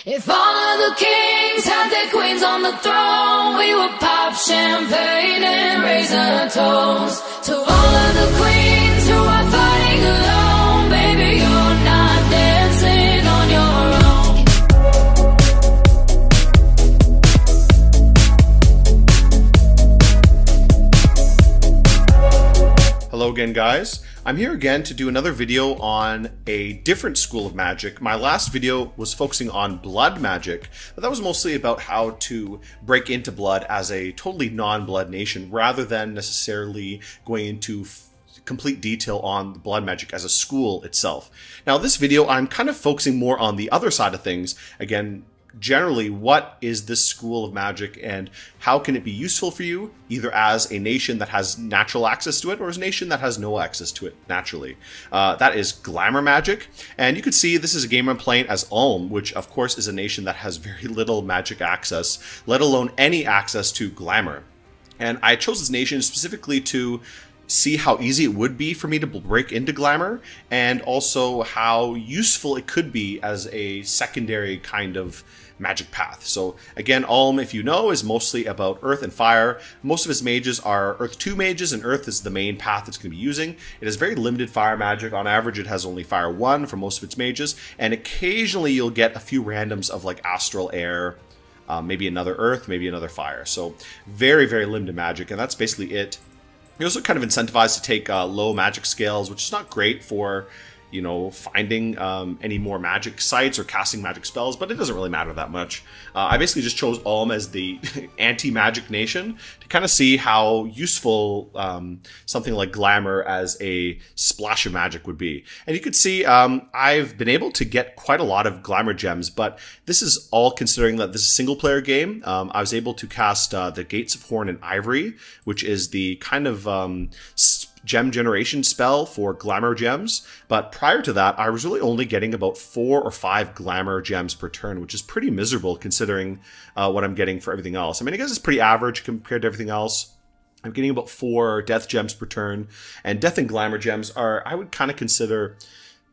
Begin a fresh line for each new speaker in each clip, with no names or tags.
If all of the kings had their queens on the throne, we would pop champagne and raise a toast to all of the queens who are fighting alone. Baby, you're not dancing on your own.
Hello again, guys. I'm here again to do another video on a different school of magic. My last video was focusing on blood magic, but that was mostly about how to break into blood as a totally non-blood nation, rather than necessarily going into complete detail on the blood magic as a school itself. Now, this video, I'm kind of focusing more on the other side of things. Again, generally, what is this school of magic and how can it be useful for you, either as a nation that has natural access to it or as a nation that has no access to it naturally. That is glamour magic, and you can see this is a game I'm playing as 𝓕𝓪, which of course is a nation that has very little magic access, let alone any access to glamour. And I chose this nation specifically to see how easy it would be for me to break into glamour, and also how useful it could be as a secondary kind of magic path. So again, 𝓕𝓪, if you know, is mostly about earth and fire. Most of its mages are Earth 2 mages, and earth is the main path it's going to be using. It has very limited fire magic. On average, it has only fire 1 for most of its mages, and occasionally you'll get a few randoms of like astral air, maybe another earth, maybe another fire. So very, very limited magic, and that's basically it. You're also kind of incentivized to take low magic scales, which is not great for, you know, finding any more magic sites or casting magic spells, but it doesn't really matter that much. I basically just chose 𝓕𝓪 as the anti-magic nation to kind of see how useful something like glamour as a splash of magic would be. And you could see I've been able to get quite a lot of glamour gems, but this is all considering that this is a single-player game. I was able to cast the Gates of Horn and Ivory, which is the kind of gem generation spell for glamour gems, but prior to that I was really only getting about 4 or 5 glamour gems per turn, which is pretty miserable considering what I'm getting for everything else. I mean, I guess it's pretty average compared to everything else. I'm getting about 4 death gems per turn, and death and glamour gems are, I would kind of consider,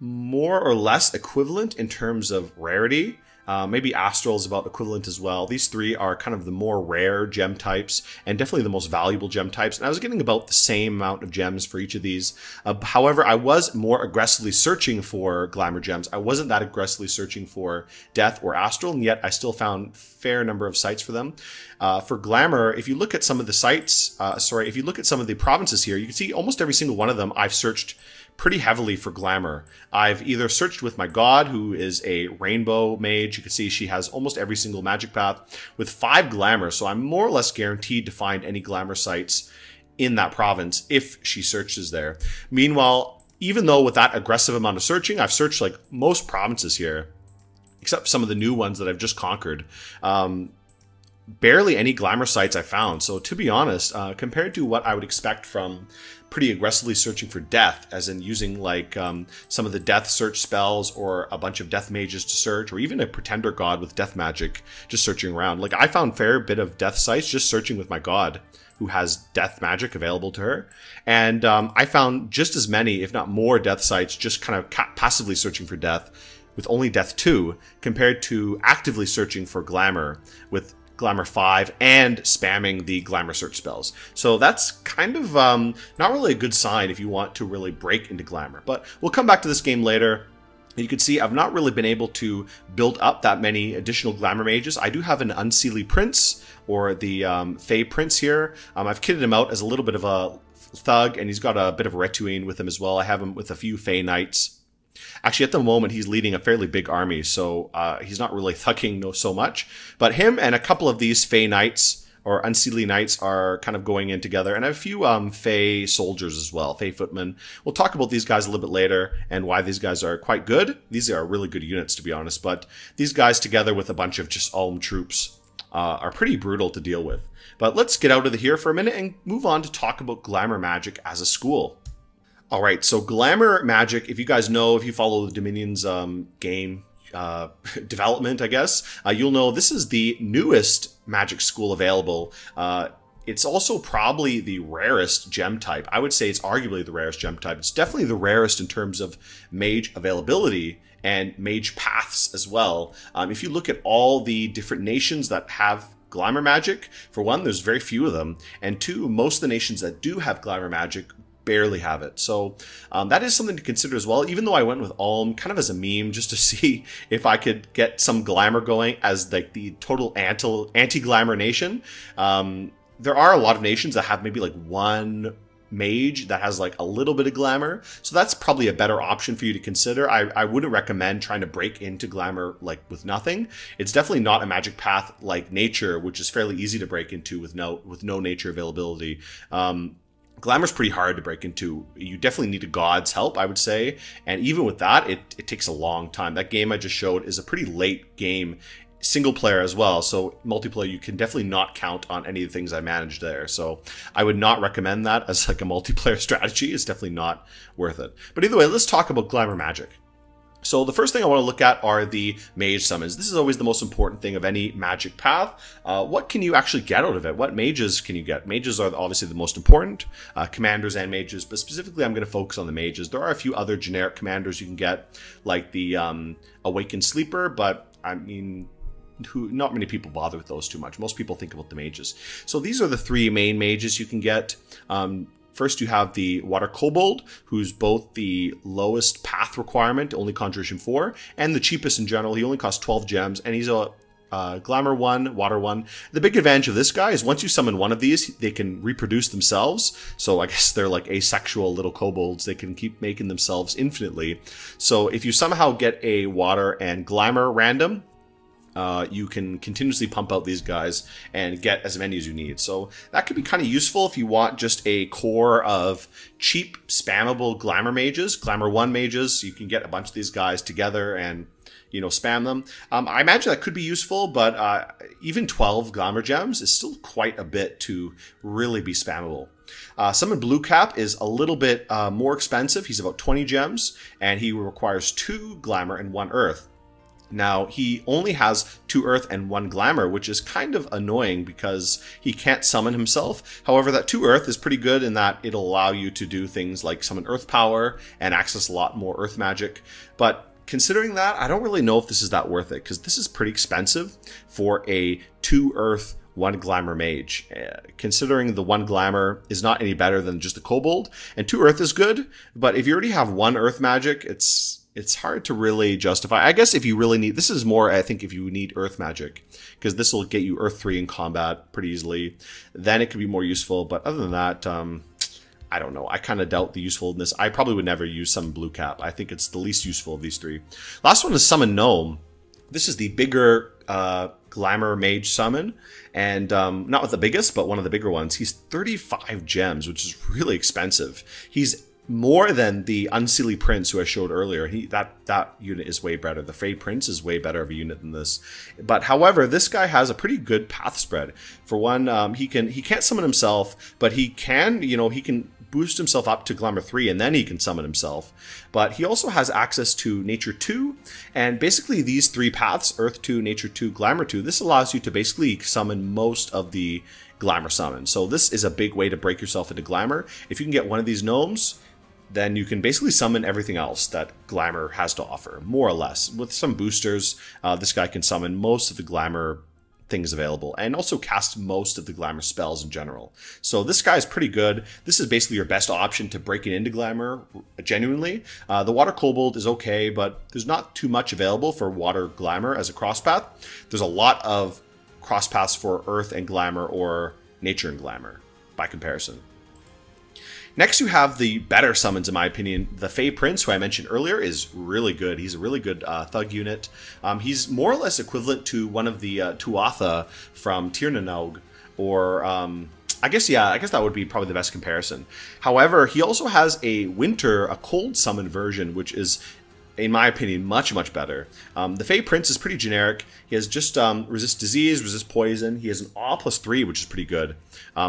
more or less equivalent in terms of rarity. Maybe Astral is about equivalent as well. These three are kind of the more rare gem types, and definitely the most valuable gem types. And I was getting about the same amount of gems for each of these. However, I was more aggressively searching for glamour gems. I wasn't that aggressively searching for Death or Astral, and yet I still found a fair number of sites for them. For glamour, if you look at some of the sites, if you look at some of the provinces here, you can see almost every single one of them I've searched pretty heavily for glamour. I've either searched with my god, who is a rainbow mage. You can see she has almost every single magic path with 5 glamour, so I'm more or less guaranteed to find any glamour sites in that province if she searches there. Meanwhile, even though with that aggressive amount of searching, I've searched like most provinces here, except some of the new ones that I've just conquered. Barely any glamour sites I found. So to be honest, compared to what I would expect from pretty aggressively searching for death, as in using like some of the death search spells or a bunch of death mages to search, or even a pretender god with death magic just searching around. Like I found a fair bit of death sites just searching with my god, who has death magic available to her. And I found just as many, if not more, death sites just kind of passively searching for death with only death 2, compared to actively searching for glamour with glamour 5 and spamming the glamour search spells. So that's kind of not really a good sign if you want to really break into glamour. But we'll come back to this game later. You can see I've not really been able to build up that many additional glamour mages. I do have an Unseelie Prince, or the Fey Prince here. I've kitted him out as a little bit of a thug, and he's got a bit of a Retuine with him as well. I have him with a few Fey Knights. Actually, at the moment, he's leading a fairly big army, so he's not really thugging so much. But him and a couple of these Fey Knights, or Unseelie Knights, are kind of going in together. And I have a few Fey soldiers as well, Fey footmen. We'll talk about these guys a little bit later and why these guys are quite good. These are really good units, to be honest. But these guys, together with a bunch of just 𝓕𝓪 troops, are pretty brutal to deal with. But let's get out of here for a minute and move on to talk about glamour magic as a school. All right, so glamour magic, if you guys know, if you follow the Dominion's game development, I guess, you'll know this is the newest magic school available. It's also probably the rarest gem type. I would say it's arguably the rarest gem type. It's definitely the rarest in terms of mage availability and Mage Paths as well. If you look at all the different nations that have Glamour magic, for one, there's very few of them, and two, most of the nations that do have Glamour magic barely have it. So that is something to consider as well, even though I went with Ulm kind of as a meme just to see if I could get some glamour going as like the total anti-glamour nation. There are a lot of nations that have maybe like one mage that has like a little bit of glamour, so that's probably a better option for you to consider. I wouldn't recommend trying to break into glamour like with nothing. It's definitely not a magic path like nature, which is fairly easy to break into with no nature availability. Glamour's pretty hard to break into. You definitely need a god's help, I would say, and even with that, it takes a long time. That game I just showed is a pretty late game, single player as well, so multiplayer you can definitely not count on any of the things I managed there. So I would not recommend that as like a multiplayer strategy. It's definitely not worth it. But either way, let's talk about glamour magic. So the first thing I want to look at are the Mage Summons. This is always the most important thing of any magic path. What can you actually get out of it? What mages can you get? Mages are obviously the most important, commanders and mages, but specifically I'm going to focus on the mages. There are a few other generic commanders you can get, like the Awakened Sleeper, but I mean, not many people bother with those too much. Most people think about the mages. So these are the three main mages you can get. First, you have the Water Kobold, who's both the lowest path requirement, only Conjuration 4, and the cheapest in general. He only costs 12 gems, and he's a Glamour 1, Water 1. The big advantage of this guy is once you summon one of these, they can reproduce themselves. So I guess they're like asexual little kobolds. They can keep making themselves infinitely. So if you somehow get a Water and Glamour random, you can continuously pump out these guys and get as many as you need. So that could be kind of useful if you want just a core of cheap, spammable Glamour mages, Glamour 1 mages. You can get a bunch of these guys together and, you know, spam them. I imagine that could be useful, but even 12 Glamour gems is still quite a bit to really be spammable. Summon 𝓕𝓫𝓾𝓵 is a little bit more expensive. He's about 20 gems, and he requires 2 Glamour and 1 Earth. Now, he only has 2 Earth and 1 Glamour, which is kind of annoying because he can't summon himself. However, that 2 Earth is pretty good in that it'll allow you to do things like summon Earth Power and access a lot more Earth magic. But considering that, I don't really know if this is that worth it, because this is pretty expensive for a 2 Earth, 1 Glamour mage. Considering the 1 Glamour is not any better than just a Kobold, and 2 Earth is good, but if you already have 1 Earth magic, it's hard to really justify. I guess if you really need, this is more, I think, if you need Earth magic, because this will get you Earth 3 in combat pretty easily, then it could be more useful. But other than that, I don't know. I kind of doubt the usefulness. I probably would never use Summon 𝓕𝓫𝓾𝓵. I think it's the least useful of these 3. Last one is Summon 𝓕𝓪𝓫𝓾𝓵. This is the bigger Glamour Mage Summon, and not with the biggest, but one of the bigger ones. He's 35 gems, which is really expensive. He's more than the Unseelie Prince who I showed earlier. That unit is way better. The Fey Prince is way better of a unit than this. But however, this guy has a pretty good path spread. For one, he can't summon himself, but he can, you know, he can boost himself up to Glamour 3 and then he can summon himself. But he also has access to Nature 2, and basically these 3 paths, Earth 2, Nature 2, Glamour 2, this allows you to basically summon most of the Glamour summons. So this is a big way to break yourself into Glamour. If you can get one of these gnomes, then you can basically summon everything else that Glamour has to offer, more or less. With some boosters, this guy can summon most of the Glamour things available, and also cast most of the Glamour spells in general. So this guy is pretty good. This is basically your best option to break it into Glamour, genuinely. The Water Kobold is okay, but there's not too much available for Water Glamour as a crosspath. There's a lot of crosspaths for Earth and Glamour or Nature and Glamour by comparison. Next, you have the better summons, in my opinion. The Fey Prince, who I mentioned earlier, is really good. He's a really good thug unit. He's more or less equivalent to one of the Tuatha from 𝓕𝓪𝓫𝓾𝓵, or I guess that would be probably the best comparison. However, he also has a cold summon version, which is, in my opinion, much, much better. The Fey Prince is pretty generic. He has just resist disease, resist poison. He has an Awe +3, which is pretty good.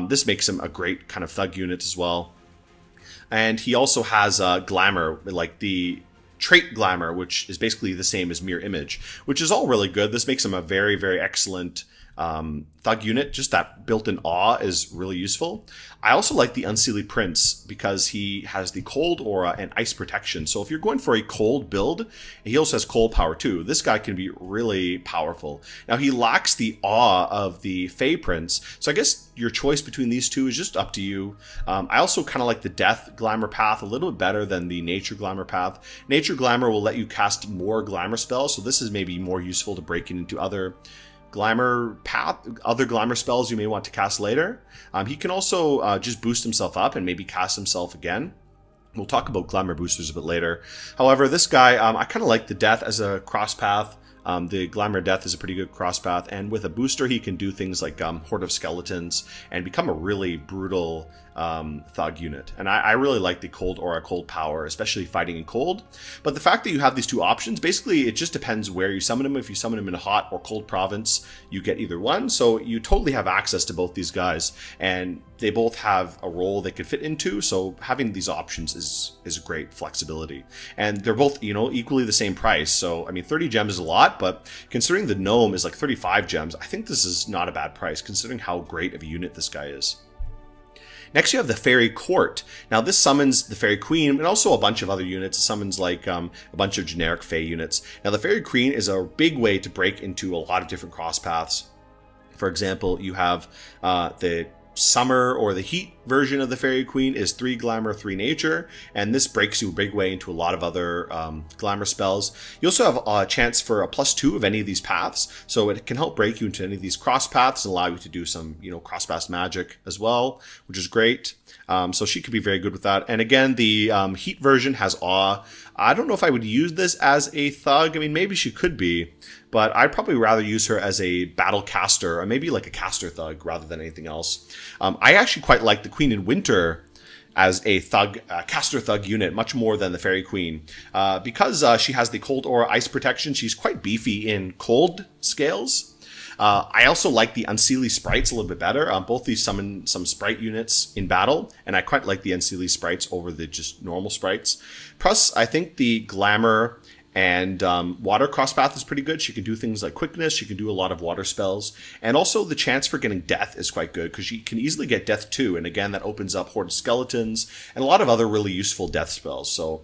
This makes him a great kind of thug unit as well. And he also has Glamour, like the trait Glamour, which is basically the same as Mirror Image, which is all really good. This makes him a very, very excellent Thug unit, just that built-in awe is really useful. I also like the Unseelie Prince because he has the cold aura and ice protection. So if you're going for a cold build, he also has cold power too. This guy can be really powerful. Now he lacks the awe of the Fey Prince, so I guess your choice between these two is just up to you. I also kind of like the Death Glamour Path a little bit better than the Nature Glamour Path. Nature Glamour will let you cast more Glamour spells, so this is maybe more useful to break into other Glamour Path, other Glamour spells you may want to cast later. He can also just boost himself up and maybe cast himself again. We'll talk about Glamour boosters a bit later. However, this guy, I kind of like the Death as a cross path. The Glamour Death is a pretty good cross path, and with a booster he can do things like Horde of Skeletons and become a really brutal thug unit. And I really like the cold aura, cold power, especially fighting in cold. But the fact that you have these two options, basically it just depends where you summon him. If you summon him in a hot or cold province, you get either one. So you totally have access to both these guys, and they both have a role they could fit into. So having these options is great flexibility. And they're both, you know, equally the same price. So I mean, 30 gems is a lot, but considering the gnome is like 35 gems, I think this is not a bad price considering how great of a unit this guy is. Next, you have the Fairy Court. Now, this summons the Fairy Queen and also a bunch of other units. It summons like a bunch of generic Fey units. Now, the Fairy Queen is a big way to break into a lot of different cross paths. For example, you have the summer or the heat version of the Fairy Queen is 3 Glamour, 3 Nature, and this breaks you a big way into a lot of other Glamour spells. You also have a chance for a +2 of any of these paths, so it can help break you into any of these cross paths and allow you to do some, you know, cross path magic as well, which is great. So she could be very good with that. And again, the heat version has awe. I don't know if I would use this as a thug. I mean, maybe she could be, but I'd probably rather use her as a battle caster, or maybe like a caster thug rather than anything else. I actually quite like the Queen in Winter as a thug, caster thug unit, much more than the Fairy Queen. Because she has the cold aura ice protection, she's quite beefy in cold scales. I also like the Unseelie sprites a little bit better. Both these summon some sprite units in battle, and I quite like the Unseelie sprites over the just normal sprites. Plus, I think the Glamour and water cross path is pretty good. She can do things like quickness. She can do a lot of water spells. And also the chance for getting death is quite good because she can easily get death too. And again, that opens up Horde of Skeletons and a lot of other really useful death spells. So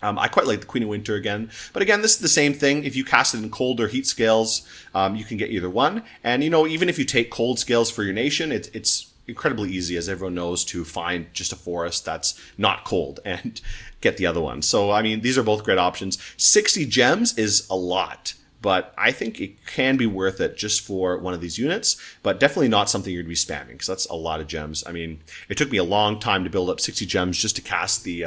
I quite like the Queen of Winter again. But again, this is the same thing. If you cast it in cold or heat scales, you can get either one. And, you know, even if you take cold scales for your nation, it's incredibly easy, as everyone knows, to find just a forest that's not cold and get the other one. So, I mean, these are both great options. 60 gems is a lot, but I think it can be worth it just for one of these units, but definitely not something you're going to be spamming because that's a lot of gems. I mean, it took me a long time to build up 60 gems just to cast the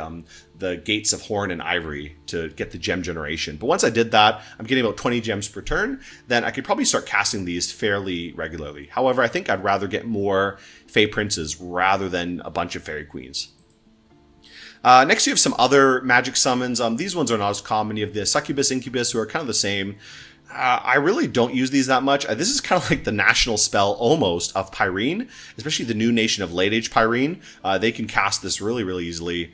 Gates of Horn and Ivory to get the gem generation. But once I did that, I'm getting about 20 gems per turn, then I could probably start casting these fairly regularly. However, I think I'd rather get more Fey Princes rather than a bunch of Fairy Queens. Next, you have some other magic summons. These ones are not as common. You have the Succubus, Incubus, who are kind of the same. I really don't use these that much. This is kind of like the national spell, almost, of Pyrene, especially the new nation of Late Age Pyrene. They can cast this really, really easily.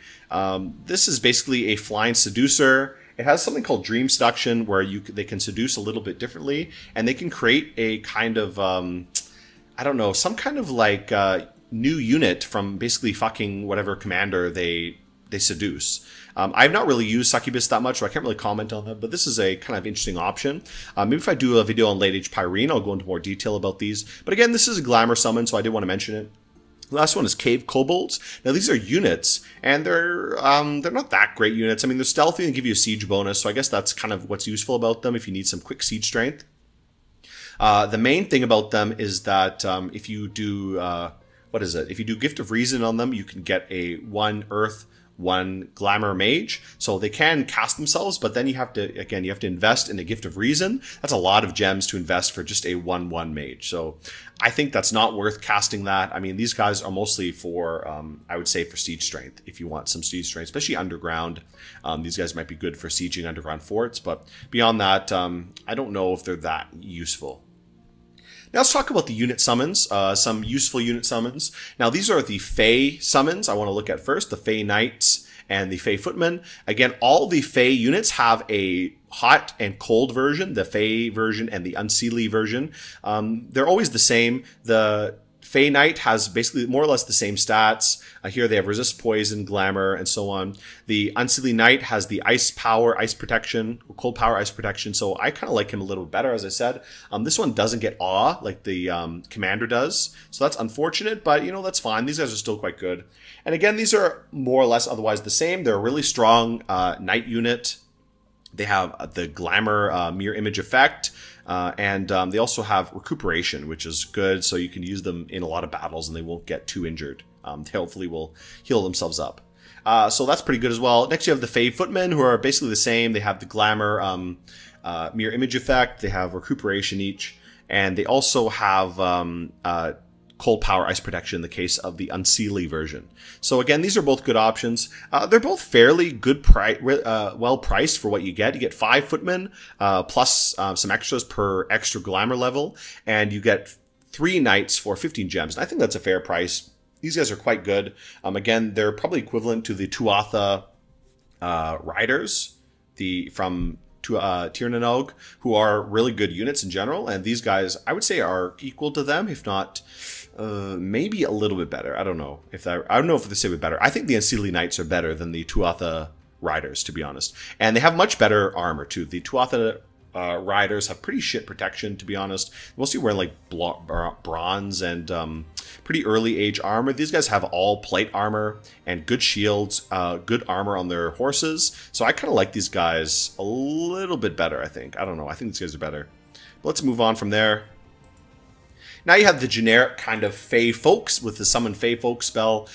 This is basically a flying seducer. It has something called Dream Seduction, where they can seduce a little bit differently, and they can create a kind of, I don't know, some kind of like new unit from basically fucking whatever commander they seduce. I've not really used Succubus that much, so I can't really comment on that, but this is a kind of interesting option. Maybe if I do a video on Late Age Pyrene, I'll go into more detail about these. But again, this is a Glamour summon, so I did want to mention it. The last one is Cave Kobolds. Now these are units, and they're not that great units. I mean, they're stealthy and give you a siege bonus, so I guess that's kind of what's useful about them if you need some quick siege strength. The main thing about them is that if you do, what is it? If you do Gift of Reason on them, you can get a 1 Earth, 1 Glamour Mage. So they can cast themselves, but then you have to, again, you have to invest in the Gift of Reason. That's a lot of gems to invest for just a 1/1 Mage. So I think that's not worth casting that. I mean, these guys are mostly for, I would say, for siege strength. If you want some siege strength, especially underground, these guys might be good for sieging underground forts. But beyond that, I don't know if they're that useful. Now let's talk about the unit summons, some useful unit summons. Now these are the Fey summons I want to look at first, the Fey Knights and the Fey Footman. Again, all the Fey units have a hot and cold version, the Fey version and the 𝓕𝓫𝓾𝓵𝓸 version. They're always the same. The Fey Knight has basically more or less the same stats. Here they have resist poison, glamour, and so on. The 𝓕𝓫𝓾𝓵 Knight has the ice power, ice protection, cold power, ice protection. So I kind of like him a little bit better, as I said. This one doesn't get awe like the commander does. So that's unfortunate, but you know, that's fine. These guys are still quite good. And again, these are more or less otherwise the same. They're a really strong knight unit. They have the glamour mirror image effect. And they also have recuperation, which is good, so you can use them in a lot of battles and they won't get too injured. They hopefully will heal themselves up. So that's pretty good as well. Next you have the Fey Footmen, who are basically the same. They have the glamour mirror image effect, they have recuperation each, and they also have cold power ice protection in the case of the 𝓕𝓫𝓾𝓵 version. So again, these are both good options. They're both fairly good, well priced for what you get. You get 5 footmen plus some extras per extra glamour level, and you get 3 knights for 15 gems. And I think that's a fair price. These guys are quite good. Again, they're probably equivalent to the 𝓕𝓪𝓫 riders, from 𝓕𝓪𝓫𝓾𝓵, who are really good units in general, and these guys I would say are equal to them, if not maybe a little bit better. I don't know if they say it better. I think the 𝓕𝓫𝓾𝓵 Knights are better than the 𝓕𝓪𝓫𝓾 riders, to be honest, and they have much better armor too. The 𝓕𝓪𝓫𝓾 riders have pretty shit protection, to be honest. Mostly wearing like bronze and pretty early age armor. These guys have all plate armor and good shields, good armor on their horses. So I kind of like these guys a little bit better, I think. I don't know. I think these guys are better. But let's move on from there. Now you have the generic kind of Fey Folks with the Summon Fey Folk spell.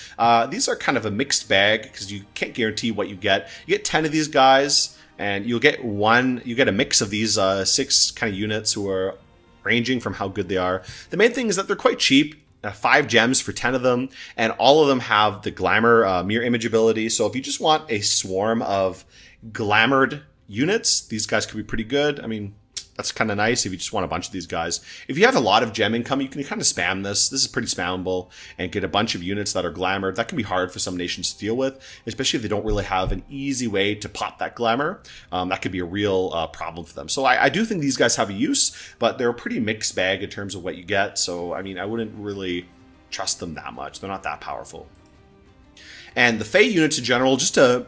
These are kind of a mixed bag because you can't guarantee what you get. You get 10 of these guys, and you get a mix of these 6 kind of units who are ranging from how good they are. The main thing is that they're quite cheap. 5 gems for 10 of them, and all of them have the glamour mirror image ability. So if you just want a swarm of glamoured units, these guys could be pretty good. I mean, that's kind of nice if you just want a bunch of these guys. If you have a lot of gem income, you can kind of spam this. This is pretty spammable, and get a bunch of units that are glamour. That can be hard for some nations to deal with, especially if they don't really have an easy way to pop that glamour. That could be a real problem for them. So I do think these guys have a use, but they're a pretty mixed bag in terms of what you get. So, I mean, I wouldn't really trust them that much. They're not that powerful. And the Fey units in general, just to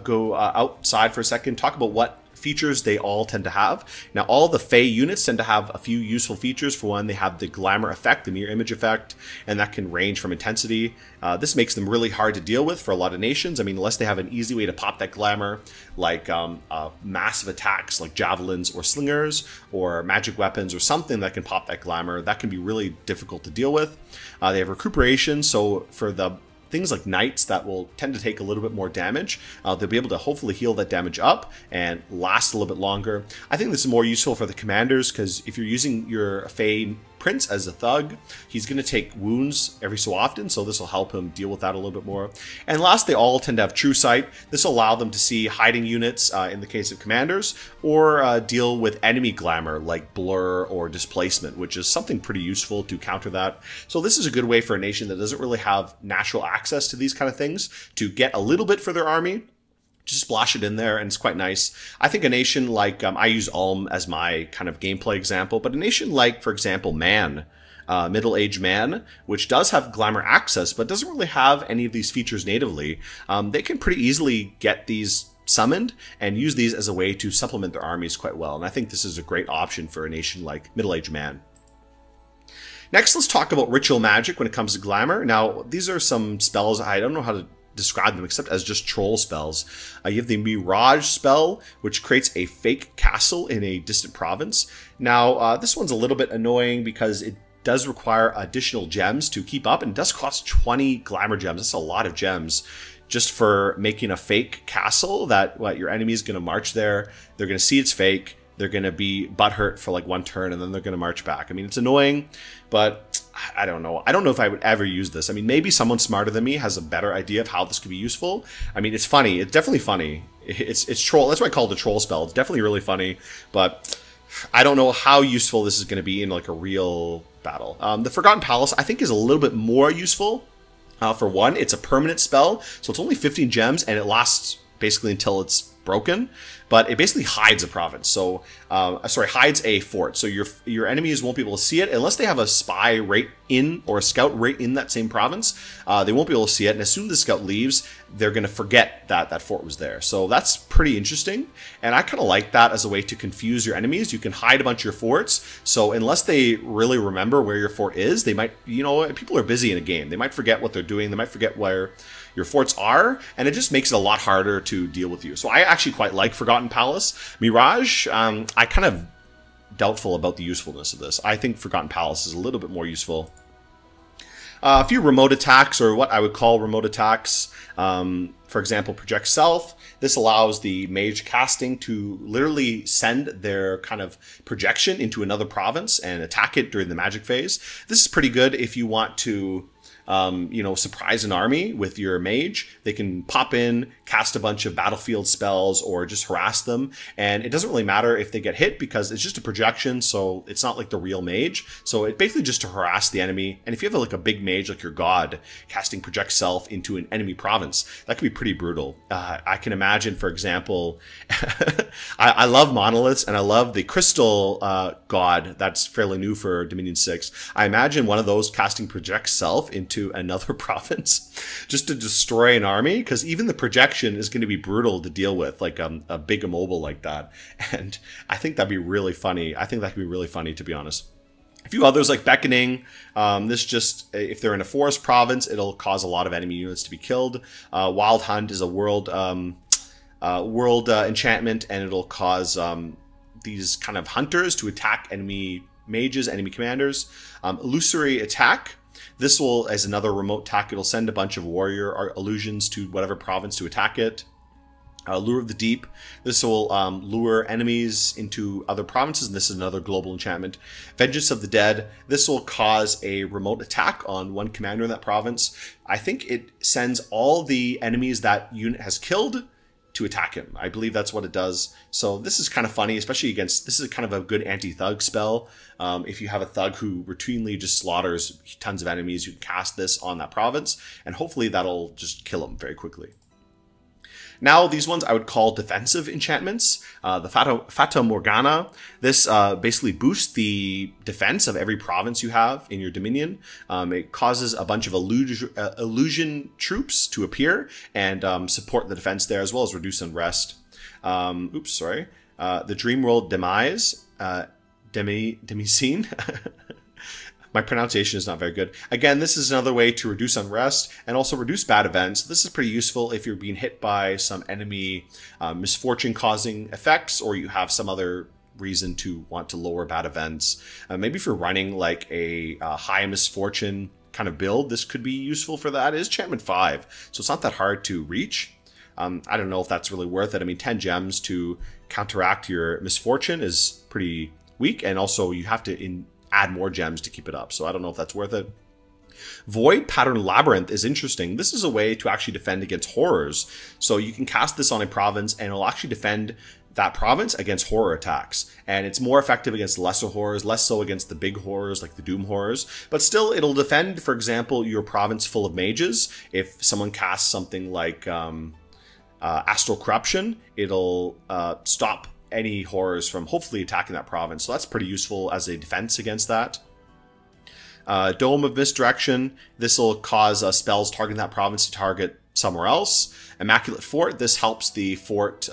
go outside for a second, talk about what features they all tend to have. Now, all the Fey units tend to have a few useful features. For one, they have the glamour effect, the mirror image effect, and that can range from intensity. This makes them really hard to deal with for a lot of nations. I mean, unless they have an easy way to pop that glamour, like massive attacks like javelins or slingers, or magic weapons or something that can pop that glamour, that can be really difficult to deal with. They have recuperation, so for the things like knights that will tend to take a little bit more damage, they'll be able to hopefully heal that damage up and last a little bit longer. I think this is more useful for the commanders, because if you're using your Fey Prince as a thug, he's going to take wounds every so often, so this will help him deal with that a little bit more. And last, they all tend to have True Sight. This will allow them to see hiding units in the case of commanders, or deal with enemy glamour like blur or displacement, which is something pretty useful to counter that. So this is a good way for a nation that doesn't really have natural access to these kind of things to get a little bit for their army. Just splash it in there, and it's quite nice. I think a nation like, I use Ulm as my kind of gameplay example, but a nation like, for example, Man, middle-aged Man, which does have glamour access, but doesn't really have any of these features natively, they can pretty easily get these summoned and use these as a way to supplement their armies quite well. And I think this is a great option for a nation like middle-aged Man. Next, let's talk about ritual magic when it comes to glamour. Now, these are some spells I don't know how to describe them except as just troll spells. You have the Mirage spell, which creates a fake castle in a distant province. Now, this one's a little bit annoying because it does require additional gems to keep up, and it does cost 20 glamour gems. That's a lot of gems just for making a fake castle that your enemy is going to march there. They're going to see it's fake. They're going to be butthurt for like 1 turn, and then they're going to march back. I mean, it's annoying, but I don't know. I don't know if I would ever use this. I mean, maybe someone smarter than me has a better idea of how this could be useful. I mean, it's funny. It's definitely funny. It's troll. That's why I call it a troll spell. It's definitely really funny, but I don't know how useful this is going to be in like a real battle. The Forgotten Palace, I think, is a little bit more useful. For one, it's a permanent spell, so it's only 15 gems, and it lasts basically until it's broken, but it basically hides a province. So, hides a fort. So your enemies won't be able to see it unless they have a spy right in or a scout right in that same province. They won't be able to see it, and as soon as the scout leaves, they're going to forget that that fort was there. So that's pretty interesting, and I kind of like that as a way to confuse your enemies. You can hide a bunch of your forts, so unless they really remember where your fort is, they might, you know, people are busy in a game. They might forget what they're doing. They might forget where your forts are, and it just makes it a lot harder to deal with you. So I actually quite like Forgotten Palace. Mirage, I kind of doubtful about the usefulness of this. I think Forgotten Palace is a little bit more useful. A few remote attacks, or what I would call remote attacks. For example, Project Self. This allows the mage casting to literally send their kind of projection into another province and attack it during the magic phase. This is pretty good if you want to you know, surprise an army with your mage. They can pop in, cast a bunch of battlefield spells, or just harass them. And it doesn't really matter if they get hit because it's just a projection, so it's not like the real mage. So it basically just to harass the enemy. And if you have like a big mage like your god casting Project Self into an enemy province, that could be pretty brutal. I can imagine, for example, I love monoliths, and I love the crystal god that's fairly new for Dominion 6. I imagine one of those casting Project Self into another province just to destroy an army, because even the projection is going to be brutal to deal with, like a big immobile like that. And I think that'd be really funny. I think that could be really funny, to be honest. A few others like Beckoning. This just, if they're in a forest province, it'll cause a lot of enemy units to be killed. Wild Hunt is a world enchantment, and it'll cause these kind of hunters to attack enemy mages, enemy commanders. Illusory Attack. This will, as another remote attack, it'll send a bunch of warrior illusions to whatever province to attack it. Lure of the Deep. This will lure enemies into other provinces, and this is another global enchantment. Vengeance of the Dead. This will cause a remote attack on one commander in that province. I think it sends all the enemies that unit has killed to attack him. I believe that's what it does. So this is kind of funny, especially against, this is kind of a good anti-thug spell. If you have a thug who routinely just slaughters tons of enemies, you can cast this on that province, and hopefully that'll just kill him very quickly. Now, these ones I would call defensive enchantments. The Fata Morgana. This basically boosts the defense of every province you have in your dominion. It causes a bunch of illusion troops to appear and support the defense there, as well as reduce unrest. The Dream World Demise. Demisine. My pronunciation is not very good. Again, this is another way to reduce unrest and also reduce bad events. This is pretty useful if you're being hit by some enemy misfortune-causing effects, or you have some other reason to want to lower bad events. Maybe if you're running like a high misfortune kind of build, this could be useful for that. It is enchantment 5, so it's not that hard to reach. I don't know if that's really worth it. I mean, 10 gems to counteract your misfortune is pretty weak, and also you have to add more gems to keep it up. So I don't know if that's worth it. Void Pattern Labyrinth is interesting. This is a way to actually defend against horrors. So you can cast this on a province, and it'll actually defend that province against horror attacks. And it's more effective against lesser horrors, less so against the big horrors like the Doom horrors. But still, it'll defend, for example, your province full of mages. If someone casts something like Astral Corruption, it'll stop any horrors from hopefully attacking that province. So that's pretty useful as a defense against that. Dome of Misdirection. This will cause spells targeting that province to target somewhere else. Immaculate Fort. This helps the fort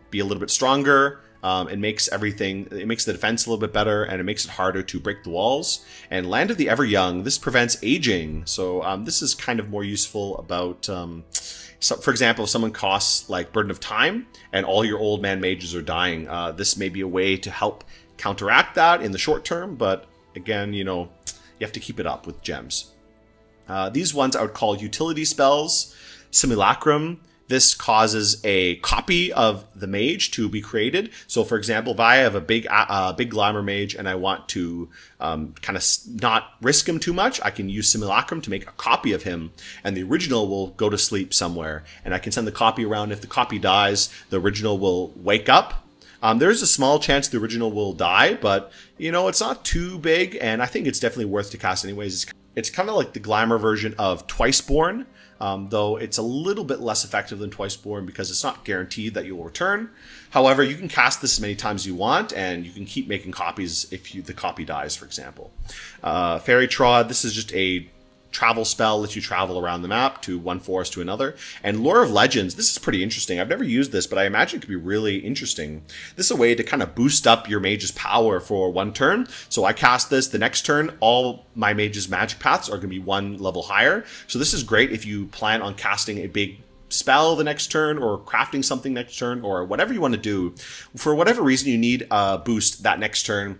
be a little bit stronger. It makes the defense a little bit better, and it makes it harder to break the walls. And Land of the Ever Young. This prevents aging. So this is kind of more useful about... So, for example, if someone costs like Burden of Time and all your old man mages are dying, this may be a way to help counteract that in the short term. But again, you know, you have to keep it up with gems. These ones I would call utility spells. Simulacrum. This causes a copy of the mage to be created. So, for example, if I have a big Glamour mage and I want to kind of not risk him too much, I can use Simulacrum to make a copy of him, and the original will go to sleep somewhere. And I can send the copy around. If the copy dies, the original will wake up. There is a small chance the original will die, but, you know, it's not too big, and I think it's definitely worth to cast anyways. It's kind of like the Glamour version of Twiceborn, though it's a little bit less effective than Twiceborn because it's not guaranteed that you will return. However, you can cast this as many times as you want, and you can keep making copies if the copy dies, for example. Fairy Trod, this is just a travel spell, lets you travel around the map to one forest to another. And Lore of Legends, this is pretty interesting. I've never used this, but I imagine it could be really interesting. This is a way to kind of boost up your mage's power for one turn. So I cast this, the next turn, all my mage's magic paths are going to be one level higher. So this is great if you plan on casting a big spell the next turn, or crafting something next turn, or whatever you want to do. For whatever reason you need a boost that next turn,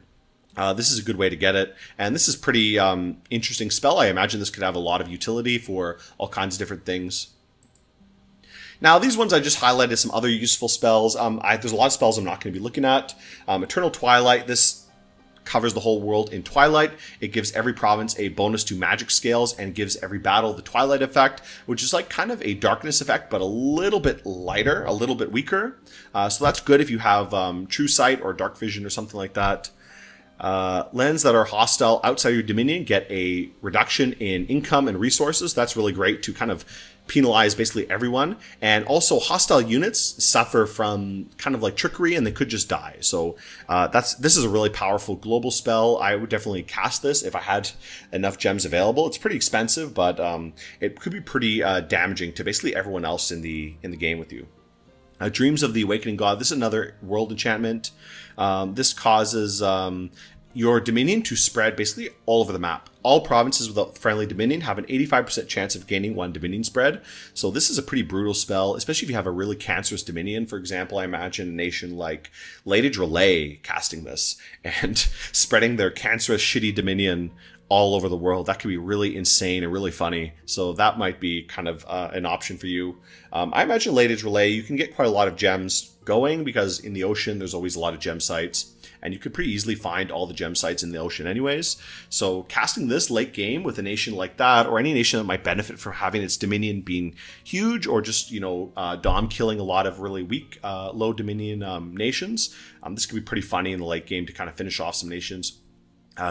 this is a good way to get it. And this is pretty interesting spell. I imagine this could have a lot of utility for all kinds of different things. Now, these ones I just highlighted some other useful spells. There's a lot of spells I'm not going to be looking at. Eternal Twilight, this covers the whole world in Twilight. It gives every province a bonus to magic scales and gives every battle the Twilight effect, which is like kind of a darkness effect, but a little bit lighter, a little bit weaker. So that's good if you have True Sight or Dark Vision or something like that. Lands that are hostile outside your dominion get a reduction in income and resources. That's really great to kind of penalize basically everyone. And also hostile units suffer from kind of like trickery and they could just die. So this is a really powerful global spell. I would definitely cast this if I had enough gems available. It's pretty expensive, but it could be pretty damaging to basically everyone else in the game with you. Dreams of the Awakening God. This is another world enchantment. This causes your dominion to spread basically all over the map. All provinces without friendly dominion have an 85% chance of gaining one dominion spread. So this is a pretty brutal spell, especially if you have a really cancerous dominion. For example, I imagine a nation like 𝓕𝓪𝓫𝓾𝓵 casting this and spreading their cancerous, shitty dominion all over the world. That could be really insane and really funny. So that might be kind of an option for you. I imagine 𝓕𝓫𝓫𝓾, you can get quite a lot of gems going because in the ocean, there's always a lot of gem sites. And you could pretty easily find all the gem sites in the ocean anyways. So casting this late game with a nation like that, or any nation that might benefit from having its dominion being huge, or just, you know, dom killing a lot of really weak, low dominion nations, this could be pretty funny in the late game to kind of finish off some nations.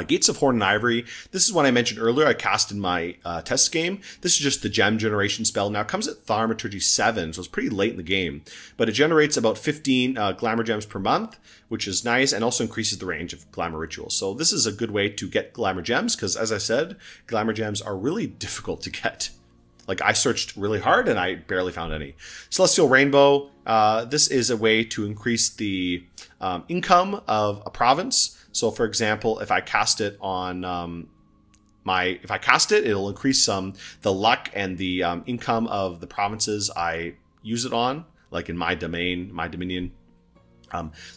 Gates of Horn and Ivory. This is one I mentioned earlier. I cast in my test game. This is just the gem generation spell. Now it comes at 𝓕𝓪𝓫𝓾𝓵 7, so it's pretty late in the game. But it generates about 15 glamour gems per month, which is nice, and also increases the range of glamour rituals. So this is a good way to get glamour gems, because as I said, glamour gems are really difficult to get. Like, I searched really hard and I barely found any. Celestial Rainbow. This is a way to increase the income of a province. So, for example, if I cast it on it'll increase the luck and the income of the provinces I use it on, like in my dominion.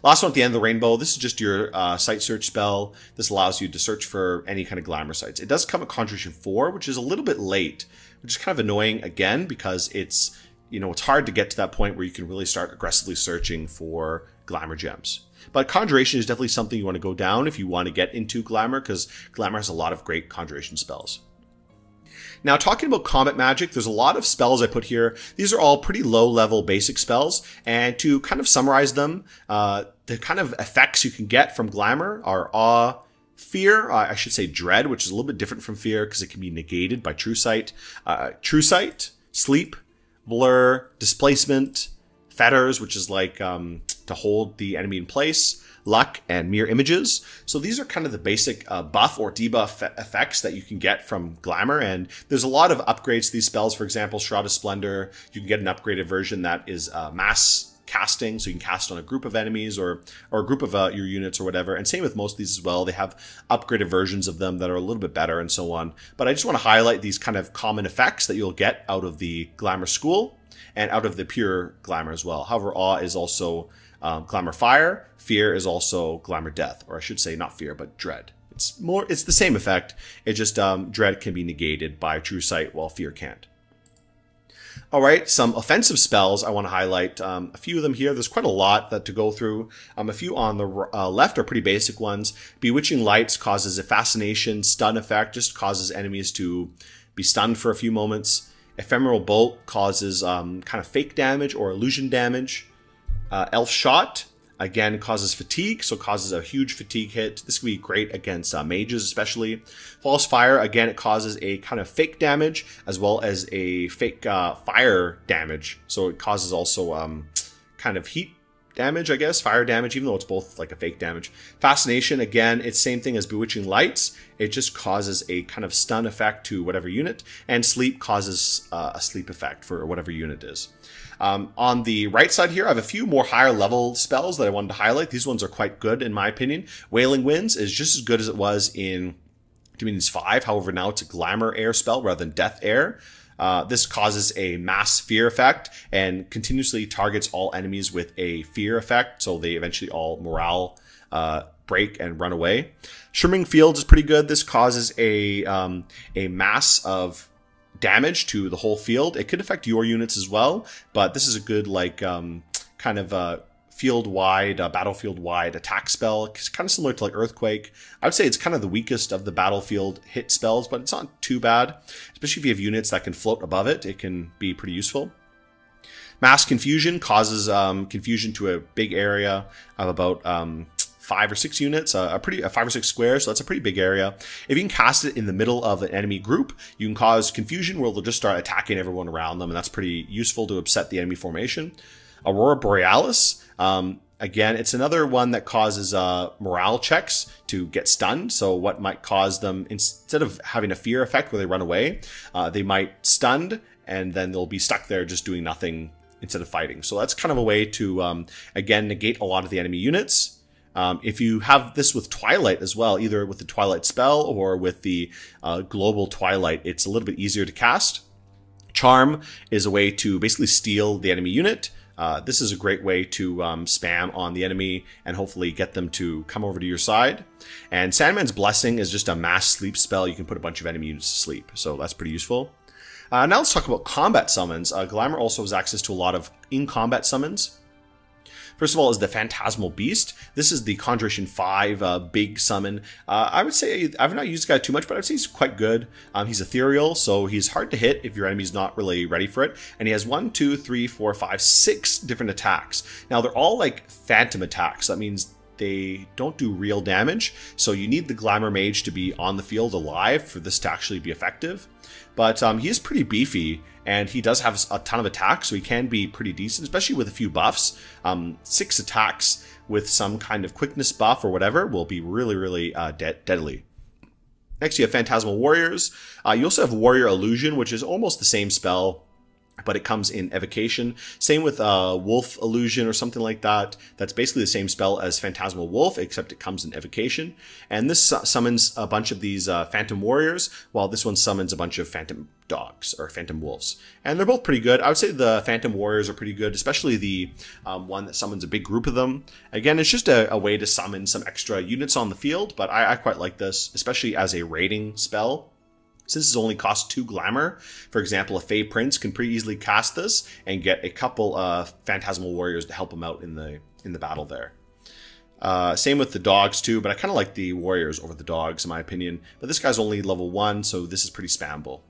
Last one at the end of the rainbow. This is just your site search spell. This allows you to search for any kind of glamour sites. It does come at Conjuration 4, which is a little bit late, which is kind of annoying again because it's, you know, it's hard to get to that point where you can really start aggressively searching for glamour gems. But Conjuration is definitely something you want to go down if you want to get into Glamour, because Glamour has a lot of great Conjuration spells. Now, talking about combat magic, there's a lot of spells I put here. These are all pretty low-level basic spells, and to kind of summarize them, the kind of effects you can get from Glamour are Awe, Fear, I should say Dread, which is a little bit different from Fear because it can be negated by True Sight, Sleep, Blur, Displacement, Fetters, which is like to hold the enemy in place, Luck, and Mirror Images. So these are kind of the basic buff or debuff effects that you can get from Glamour, and there's a lot of upgrades to these spells. For example, Shroud of Splendor, you can get an upgraded version that is mass casting, so you can cast on a group of enemies or a group of your units or whatever. And same with most of these as well. They have upgraded versions of them that are a little bit better and so on. But I just want to highlight these kind of common effects that you'll get out of the Glamour School and out of the pure Glamour as well. However, Awe is also Glamour Fire. Fear is also Glamour Death, or I should say not Fear, but Dread. It's the same effect. It's just Dread can be negated by True Sight while Fear can't. All right, some offensive spells I want to highlight. A few of them here. There's quite a lot to go through. A few on the left are pretty basic ones. Bewitching Lights causes a fascination stun effect, just causes enemies to be stunned for a few moments. Ephemeral Bolt causes kind of fake damage or illusion damage. Elf Shot Again, causes fatigue, so causes a huge fatigue hit. This could be great against mages especially. False Fire, again, it causes a kind of fake damage as well as a fake fire damage. So it causes also kind of heat damage, I guess, fire damage, even though it's both like a fake damage. Fascination, again, it's same thing as Bewitching Lights. It just causes a kind of stun effect to whatever unit, and Sleep causes a sleep effect for whatever unit is. On the right side here, I have a few more higher level spells that I wanted to highlight. These ones are quite good in my opinion. Wailing Winds is just as good as it was in Dominions 5. However, now it's a Glamour Air spell rather than Death Air. This causes a mass fear effect and continuously targets all enemies with a fear effect, so they eventually all morale break and run away. Shimmering Fields is pretty good. This causes a mass of damage to the whole field. It could affect your units as well, but this is a good like kind of field-wide, battlefield-wide attack spell. It's kind of similar to like Earthquake. I would say it's kind of the weakest of the battlefield hit spells, but it's not too bad. Especially if you have units that can float above it, it can be pretty useful. Mass Confusion causes confusion to a big area of about 5 or 6 units, a 5 or 6 squares, so that's a pretty big area. If you can cast it in the middle of an enemy group, you can cause confusion where they'll just start attacking everyone around them, and that's pretty useful to upset the enemy formation. Aurora Borealis, again, it's another one that causes morale checks to get stunned. So what might cause them, instead of having a fear effect where they run away, they might stunned and then they'll be stuck there just doing nothing instead of fighting. So that's kind of a way to, again, negate a lot of the enemy units. If you have this with Twilight as well, either with the Twilight spell or with the Global Twilight, it's a little bit easier to cast. Charm is a way to basically steal the enemy unit. This is a great way to spam on the enemy and hopefully get them to come over to your side. And Sandman's Blessing is just a mass sleep spell. You can put a bunch of enemy units to sleep, so that's pretty useful. Now let's talk about combat summons. Glamour also has access to a lot of in-combat summons. First of all is the Phantasmal Beast. This is the Conjuration 5 big summon. I would say, I've not used this guy too much, but I would say he's quite good. He's ethereal, so he's hard to hit if your enemy's not really ready for it. And he has 1, 2, 3, 4, 5, 6 different attacks. Now they're all like phantom attacks. That means they don't do real damage. So you need the Glamour Mage to be on the field alive for this to actually be effective. But he is pretty beefy, and he does have a ton of attacks, so he can be pretty decent, especially with a few buffs. 6 attacks with some kind of quickness buff or whatever will be really, really deadly. Next, you have Phantasmal Warriors. You also have Warrior Illusion, which is almost the same spell, but it comes in Evocation. Same with Wolf Illusion or something like that. That's basically the same spell as Phantasmal Wolf, except it comes in Evocation. And this summons a bunch of these Phantom Warriors, while this one summons a bunch of Phantom Dogs or Phantom Wolves. And they're both pretty good. I would say the Phantom Warriors are pretty good, especially the one that summons a big group of them. Again, it's just a way to summon some extra units on the field, but I quite like this, especially as a raiding spell. Since this only costs 2 Glamour, for example, a Fey Prince can pretty easily cast this and get a couple of Phantasmal Warriors to help him out in the battle there. Same with the dogs too, but I kind of like the Warriors over the dogs in my opinion. But this guy's only level 1, so this is pretty spammable.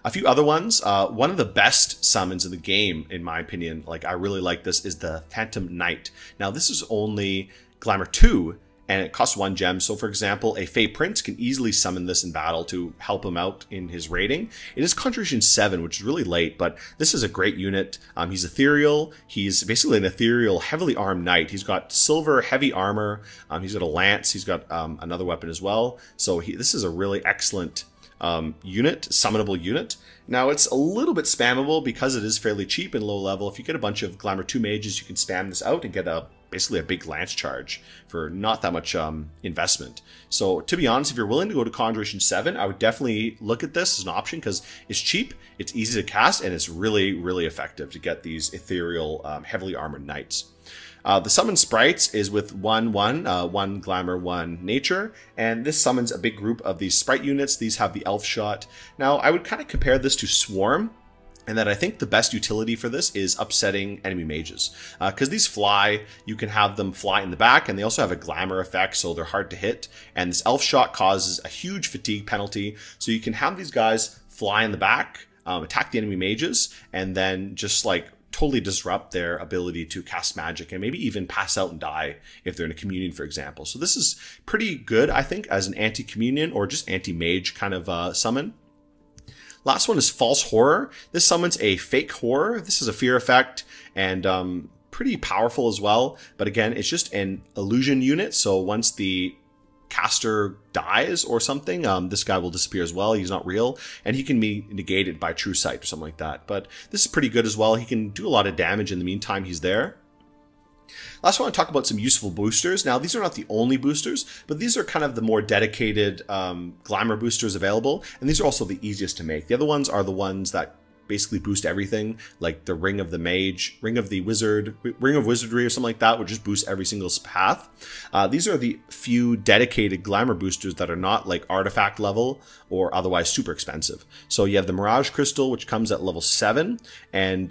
A few other ones. One of the best summons in the game, in my opinion, like I really like this, is the Phantom Knight. Now this is only Glamour 2, and it costs 1 gem. So for example, a Fey Prince can easily summon this in battle to help him out in his raiding. It is Conjuration 7, which is really late, but this is a great unit. He's ethereal. He's basically an ethereal, heavily armed knight. He's got silver, heavy armor. He's got a lance. He's got another weapon as well. So this is a really excellent unit, summonable unit. Now it's a little bit spammable because it is fairly cheap and low level. If you get a bunch of Glamour 2 mages, you can spam this out and get basically a big lance charge for not that much investment. So to be honest, if you're willing to go to Conjuration 7, I would definitely look at this as an option because it's cheap, it's easy to cast, and it's really, really effective to get these ethereal, heavily armored knights. The summon sprites is with 1 Glamour, 1 Nature, and this summons a big group of these sprite units. These have the Elf Shot. Now, I would kind of compare this to Swarm, and that I think the best utility for this is upsetting enemy mages. Because these fly, you can have them fly in the back, and they also have a glamour effect, so they're hard to hit. And this Elf Shot causes a huge fatigue penalty, so you can have these guys fly in the back, attack the enemy mages, and then just like totally disrupt their ability to cast magic and maybe even pass out and die if they're in a communion, for example. So this is pretty good, I think, as an anti-communion or just anti-mage kind of summon. Last one is False Horror. This summons a fake horror. This is a fear effect and pretty powerful as well. But again, it's just an illusion unit. So once the caster dies or something, this guy will disappear as well. He's not real, and he can be negated by True Sight or something like that. But this is pretty good as well. He can do a lot of damage in the meantime he's there. Last, I want to talk about some useful boosters. Now, these are not the only boosters, but these are kind of the more dedicated glamour boosters available, and these are also the easiest to make. The other ones are the ones that basically boost everything, like the Ring of the Mage, Ring of the Wizard, Ring of Wizardry or something like that, would just boost every single path. These are the few dedicated glamour boosters that are not like artifact level or otherwise super expensive. So you have the Mirage Crystal, which comes at level 7, and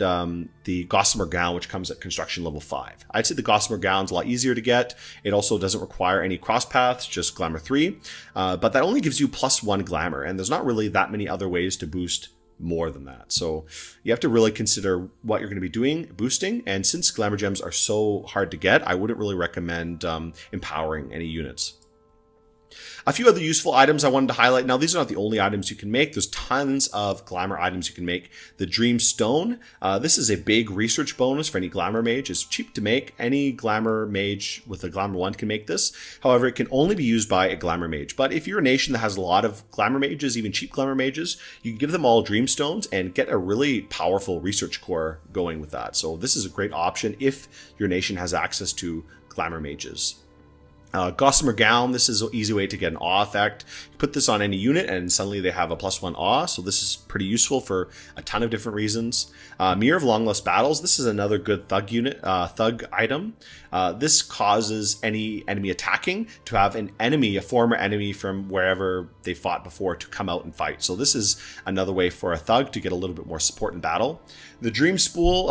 the Gossamer Gown, which comes at construction level 5. I'd say the Gossamer Gown's a lot easier to get. It also doesn't require any cross paths, just glamour 3, but that only gives you +1 glamour, and there's not really that many other ways to boost more than that. So you have to really consider what you're going to be doing, boosting, and since glamour gems are so hard to get, I wouldn't really recommend empowering any units. A few other useful items I wanted to highlight. Now, these are not the only items you can make. There's tons of glamour items you can make. The Dream Stone. This is a big research bonus for any glamour mage. It's cheap to make. Any glamour mage with a glamour 1 can make this. However, it can only be used by a glamour mage. But if you're a nation that has a lot of glamour mages, even cheap glamour mages, you can give them all Dream Stones and get a really powerful research core going with that. So this is a great option if your nation has access to glamour mages. Gossamer Gown, this is an easy way to get an awe effect. You put this on any unit and suddenly they have a +1 awe, so this is pretty useful for a ton of different reasons. Mirror of Long Lost Battles, this is another good thug unit, thug item. This causes any enemy attacking to have an enemy, a former enemy from wherever they fought before, to come out and fight. So this is another way for a thug to get a little bit more support in battle. The Dream Spool,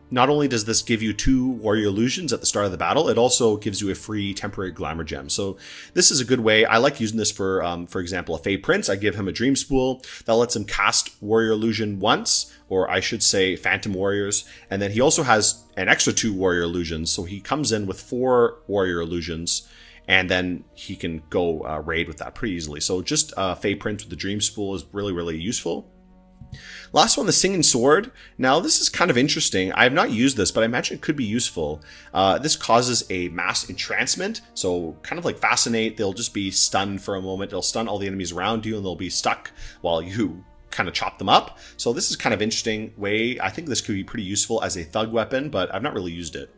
not only does this give you 2 warrior illusions at the start of the battle, it also gives you a free temporary glamour gem. So this is a good way. I like using this for example, a Fey Prince. I give him a Dream Spool that lets him cast warrior illusion once, or I should say Phantom Warriors, and then he also has an extra 2 warrior illusions, so he comes in with 4 warrior illusions, and then he can go raid with that pretty easily. So just Fey Prince with the Dream Spool is really, really useful. Last one, the Singing Sword. Now, this is kind of interesting. I have not used this, but I imagine it could be useful. This causes a mass entrancement, so kind of like Fascinate. They'll just be stunned for a moment. It'll stun all the enemies around you, and they'll be stuck while you kind of chop them up. So this is kind of interesting way. I think this could be pretty useful as a thug weapon, but I've not really used it.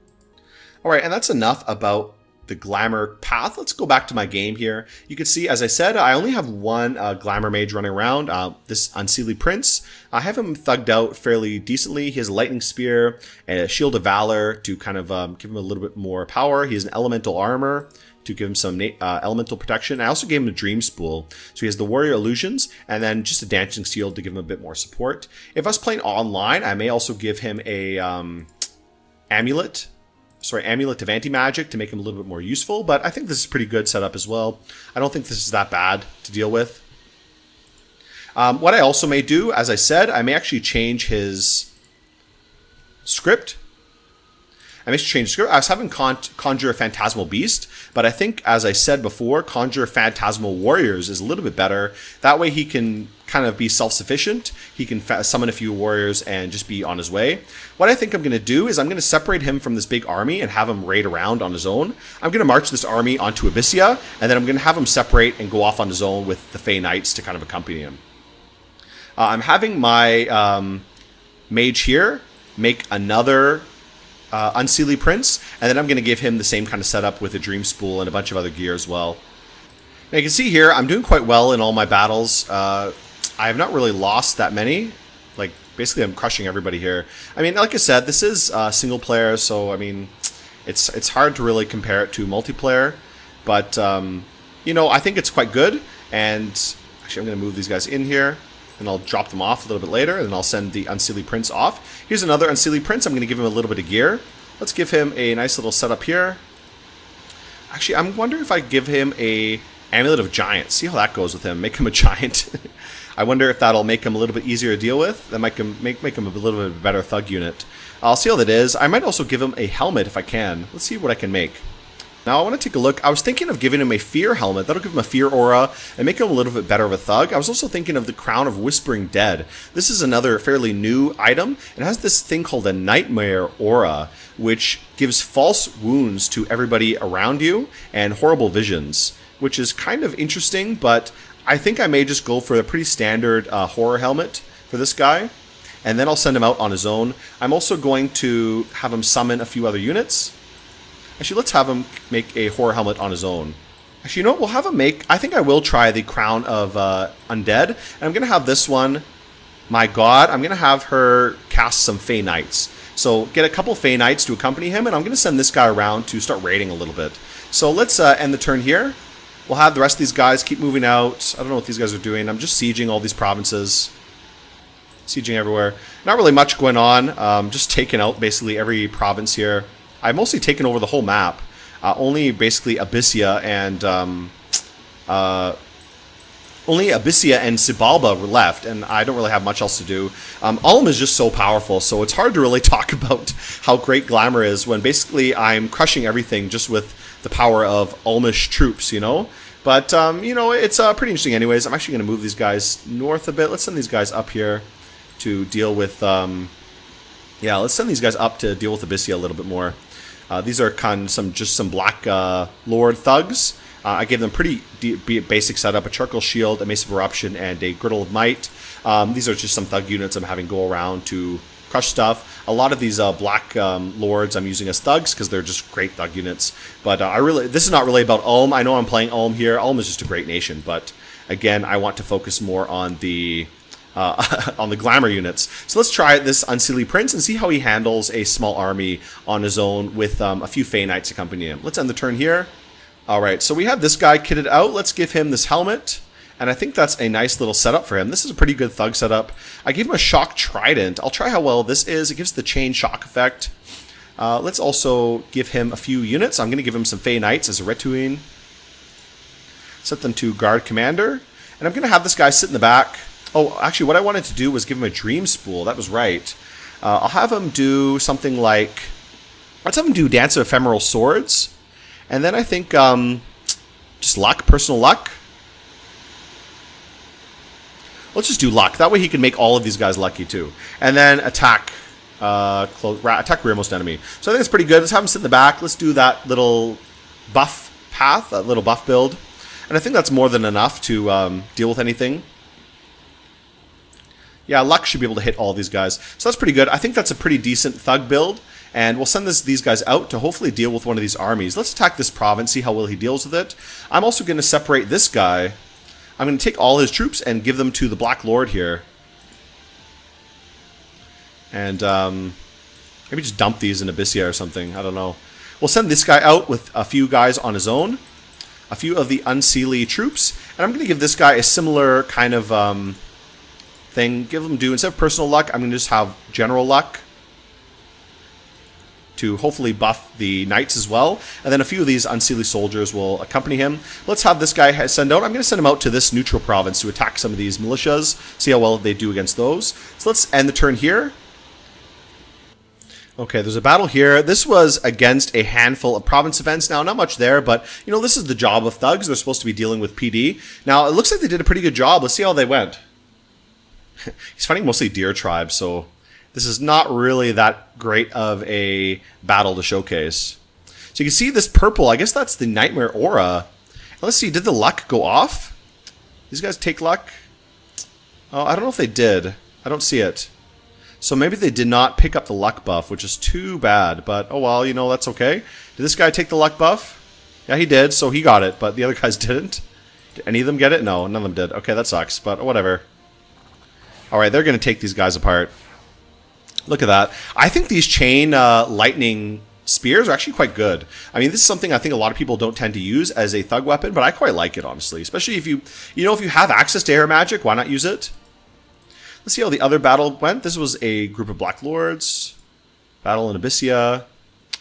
All right, and that's enough about the Glamour Path. Let's go back to my game here. You can see, as I said, I only have one Glamour Mage running around, this Unseelie Prince. I have him thugged out fairly decently. He has a Lightning Spear and a Shield of Valor to kind of give him a little bit more power. He has an Elemental Armor to give him some elemental protection. I also gave him a Dream Spool, so he has the Warrior Illusions, and then just a Dancing Shield to give him a bit more support. If I was playing online, I may also give him a Amulet of Anti-Magic to make him a little bit more useful, but I think this is a pretty good setup as well. I don't think this is that bad to deal with. What I also may do, as I said, I may actually change his script. I was having conjure a Phantasmal Beast, but I think, as I said before, conjure Phantasmal Warriors is a little bit better. That way he can kind of be self-sufficient. He can summon a few warriors and just be on his way. What I think I'm going to do is I'm going to separate him from this big army and have him raid around on his own. I'm going to march this army onto Abyssia, and then I'm going to have him separate and go off on his own with the Fey Knights to kind of accompany him. I'm having my mage here make another Unseelie Prince, and then I'm going to give him the same kind of setup with a Dream Spool and a bunch of other gear as well. Now you can see here, I'm doing quite well in all my battles. I have not really lost that many. Like, basically I'm crushing everybody here. I mean, like I said, this is single player, so I mean, it's hard to really compare it to multiplayer, but you know, I think it's quite good. And actually, I'm going to move these guys in here, and I'll drop them off a little bit later, and then I'll send the Unseelie Prince off. Here's another Unseelie Prince. I'm going to give him a little bit of gear. Let's give him a nice little setup here. Actually, I'm wondering if I give him a Amulet of Giants. See how that goes with him. Make him a giant. I wonder if that'll make him a little bit easier to deal with. That might make him a little bit better thug unit. I'll see how that is. I might also give him a helmet if I can. Let's see what I can make. Now I want to take a look. I was thinking of giving him a fear helmet. That'll give him a fear aura and make him a little bit better of a thug. I was also thinking of the Crown of Whispering Dead. This is another fairly new item. It has this thing called a nightmare aura, which gives false wounds to everybody around you and horrible visions, which is kind of interesting, but I think I may just go for a pretty standard horror helmet for this guy, and then I'll send him out on his own. I'm also going to have him summon a few other units. Actually, let's have him make a horror helmet on his own. Actually, you know what? We'll have him make... I think I will try the Crown of Undead. And I'm going to have this one... My god, I'm going to have her cast some Fey Knights. So get a couple Fey Knights to accompany him, and I'm going to send this guy around to start raiding a little bit. So let's end the turn here. We'll have the rest of these guys keep moving out. I don't know what these guys are doing. I'm just sieging all these provinces. Sieging everywhere. Not really much going on. Just taking out basically every province here. I've mostly taken over the whole map. Only basically Abyssia and Xibalba were left, and I don't really have much else to do. Ulm is just so powerful, so it's hard to really talk about how great Glamour is when basically I'm crushing everything just with the power of Ulmish troops, you know? But, you know, it's pretty interesting anyways. I'm actually going to move these guys north a bit. Let's send these guys up here to deal with... yeah, let's send these guys up to deal with Abyssia a little bit more. These are kind of just some Black Lord thugs. I gave them pretty basic setup, a Charcoal Shield, a Mace of Eruption, and a Girdle of Might. These are just some thug units I'm having go around to crush stuff. A lot of these Black Lords I'm using as thugs because they're just great thug units. But this is not really about Ulm. I know I'm playing Ulm here. Ulm is just a great nation, but again, I want to focus more on the Glamour units. So let's try this Unseelie Prince and see how he handles a small army on his own with a few Fey Knights accompanying him. Let's end the turn here. Alright, so we have this guy kitted out. Let's give him this helmet. And I think that's a nice little setup for him. This is a pretty good thug setup. I gave him a Shock Trident. I'll try how well this is. It gives the chain shock effect. Let's also give him a few units. I'm going to give him some Fey Knights as a Retuine. Set them to Guard Commander. And I'm going to have this guy sit in the back. Oh, actually, what I wanted to do was give him a Dream Spool. That was right. I'll have him do something like... Let's have him do Dance of Ephemeral Swords. And then I think just luck, personal luck. Let's just do luck. That way he can make all of these guys lucky too. And then attack attack rearmost enemy. So I think it's pretty good. Let's have him sit in the back. Let's do that little buff path, that little buff build. And I think that's more than enough to deal with anything. Yeah, luck should be able to hit all these guys. So that's pretty good. I think that's a pretty decent thug build. And we'll send these guys out to hopefully deal with one of these armies. Let's attack this province, see how well he deals with it. I'm also going to separate this guy. I'm going to take all his troops and give them to the Black Lord here. And maybe just dump these in Abyssia or something. I don't know. We'll send this guy out with a few guys on his own. A few of the Unseelie troops. And I'm going to give this guy a similar kind of thing. Give him instead of personal luck, I'm going to just have general luck. To hopefully buff the knights as well. And then a few of these Unseelie soldiers will accompany him. Let's have this guy send out. I'm going to send him out to this neutral province to attack some of these militias. See how well they do against those. So let's end the turn here. Okay, there's a battle here. This was against a handful of province events. Now, not much there, but, you know, this is the job of thugs. They're supposed to be dealing with PD. Now, it looks like they did a pretty good job. Let's see how they went. He's fighting mostly deer tribes, so... This is not really that great of a battle to showcase. So you can see this purple. I guess that's the Nightmare Aura. Let's see, did the luck go off? These guys take luck? Oh, I don't know if they did. I don't see it. So maybe they did not pick up the luck buff, which is too bad. But, oh well, you know, that's okay. Did this guy take the luck buff? Yeah, he did, so he got it, but the other guys didn't. Did any of them get it? No, none of them did. Okay, that sucks, but whatever. Alright, they're going to take these guys apart. Look at that. I think these chain lightning spears are actually quite good. I mean, this is something I think a lot of people don't tend to use as a thug weapon, but I quite like it, honestly. Especially if if you have access to air magic, why not use it? Let's see how the other battle went. This was a group of Black Lords. Battle in Abyssia.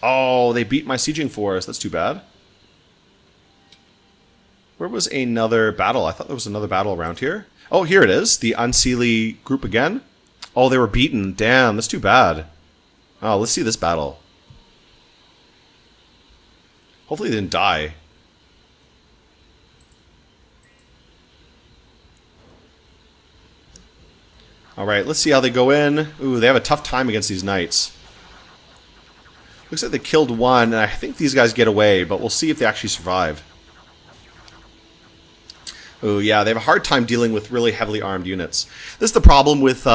Oh, they beat my sieging force. That's too bad. Where was another battle? I thought there was another battle around here. Oh, here it is. The 𝓕𝓫𝓾𝓵𝓸 group again. Oh, they were beaten. Damn, that's too bad. Oh, let's see this battle. Hopefully they didn't die. Alright, let's see how they go in. Ooh, they have a tough time against these knights. Looks like they killed one, and I think these guys get away, but we'll see if they actually survive. Ooh, yeah, they have a hard time dealing with really heavily armed units. This is the problem with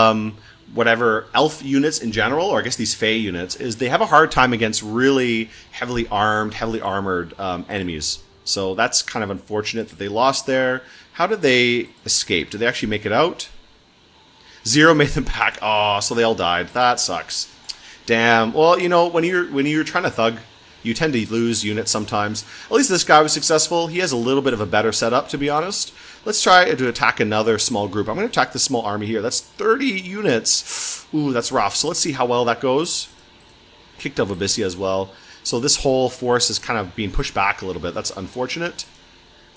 whatever elf units in general, or I guess these Fey units, is they have a hard time against really heavily armed, heavily armored enemies. So that's kind of unfortunate that they lost there. How did they escape? Did they actually make it out? Zero made them back. Oh, so they all died. That sucks. Damn. Well, you know, when you're trying to thug, you tend to lose units sometimes. At least this guy was successful. He has a little bit of a better setup, to be honest. Let's try to attack another small group. I'm going to attack this small army here. That's 30 units. Ooh, that's rough. So let's see how well that goes. Kicked out Abyssea as well. So this whole force is kind of being pushed back a little bit. That's unfortunate.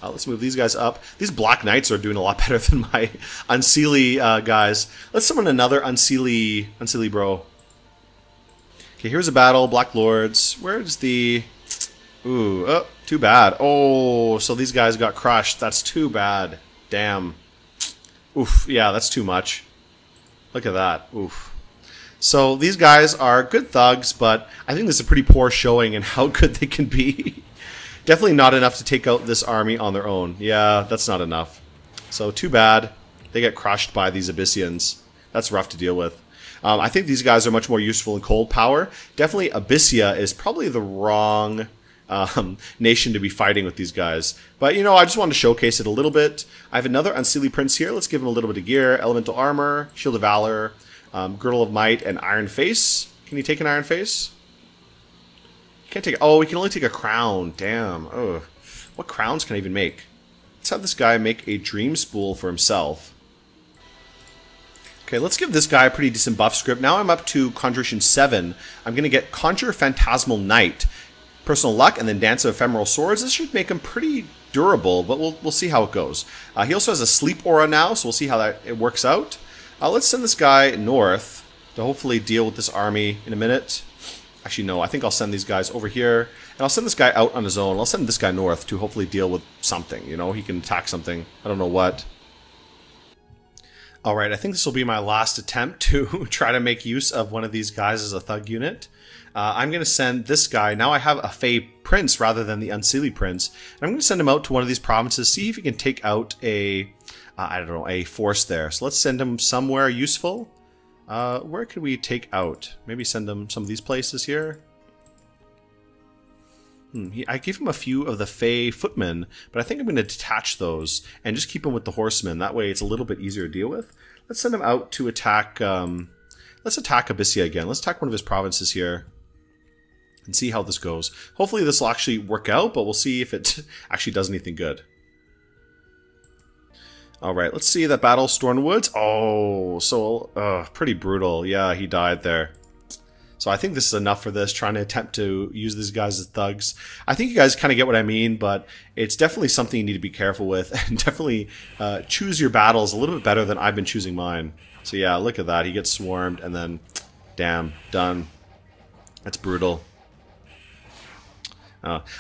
Let's move these guys up. These Black Knights are doing a lot better than my 𝓕𝓫𝓾𝓵 guys. Let's summon another 𝓕𝓫𝓾𝓵 bro. Okay, here's a battle. Black Lords. Where's the... Ooh, oh, too bad. Oh, so these guys got crushed. That's too bad. Damn. Oof, yeah, that's too much. Look at that. Oof. So these guys are good thugs, but I think this is a pretty poor showing in how good they can be. Definitely not enough to take out this army on their own. Yeah, that's not enough. So too bad. They get crushed by these Abyssians. That's rough to deal with. I think these guys are much more useful in cold power. Definitely Abyssea is probably the wrong nation to be fighting with these guys. But, you know, I just wanted to showcase it a little bit. I have another 𝓕𝓫𝓾𝓵 prince here. Let's give him a little bit of gear. Elemental armor, Shield of Valor, Girdle of Might, and Iron Face. Can he take an Iron Face? Can't take. Oh, we can only take a crown. Damn. Oh, what crowns can I even make? Let's have this guy make a dream spool for himself. Okay, let's give this guy a pretty decent buff script. Now I'm up to Conjuration 7. I'm going to get Conjure Phantasmal Knight, Personal Luck, and then Dance of Ephemeral Swords. This should make him pretty durable, but we'll see how it goes. He also has a Sleep Aura now, so we'll see how it works out. Let's send this guy north to hopefully deal with this army in a minute. Actually, no, I think I'll send these guys over here, and I'll send this guy out on his own. I'll send this guy north to hopefully deal with something, you know? He can attack something. I don't know what. Alright, I think this will be my last attempt to try to make use of one of these guys as a thug unit. I'm going to send this guy. Now I have a Fey Prince rather than the 𝓕𝓫𝓾𝓵 Prince. And I'm going to send him out to one of these provinces, see if he can take out a, I don't know, a force there. So let's send him somewhere useful. Where could we take out? Maybe send him some of these places here. I gave him a few of the Fey footmen, but I think I'm going to detach those and just keep him with the horsemen. That way it's a little bit easier to deal with. Let's send him out to attack, let's attack Abyssea again. Let's attack one of his provinces here and see how this goes. Hopefully this will actually work out, but we'll see if it actually does anything good. Alright, let's see that battle, Stormwoods. Oh, so pretty brutal. Yeah, he died there. So I think this is enough for this, trying to attempt to use these guys as thugs. I think you guys kind of get what I mean, but it's definitely something you need to be careful with, and definitely choose your battles a little bit better than I've been choosing mine. So yeah, look at that. He gets swarmed, and then, damn, done. That's brutal.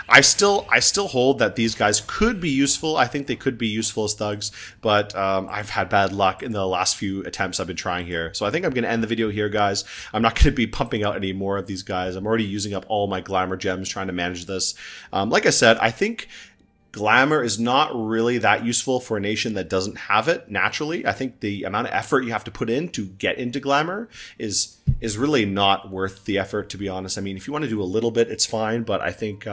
I still hold that these guys could be useful. I think they could be useful as thugs, but I've had bad luck in the last few attempts I've been trying here. So I think I'm going to end the video here, guys. I'm not going to be pumping out any more of these guys. I'm already using up all my glamour gems trying to manage this. Like I said, I think glamour is not really that useful for a nation that doesn't have it naturally. I think the amount of effort you have to put in to get into glamour is really not worth the effort, to be honest. I mean, if you want to do a little bit, it's fine, but I think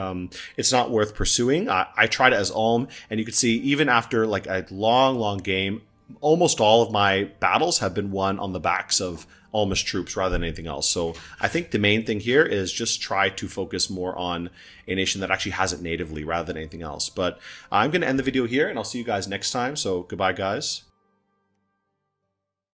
it's not worth pursuing. I tried it as Ulm, and you can see even after like a long game, almost all of my battles have been won on the backs of Ulmish troops rather than anything else. So I think the main thing here is just try to focus more on a nation that actually has it natively rather than anything else. But I'm going to end the video here, and I'll see you guys next time. So goodbye, guys.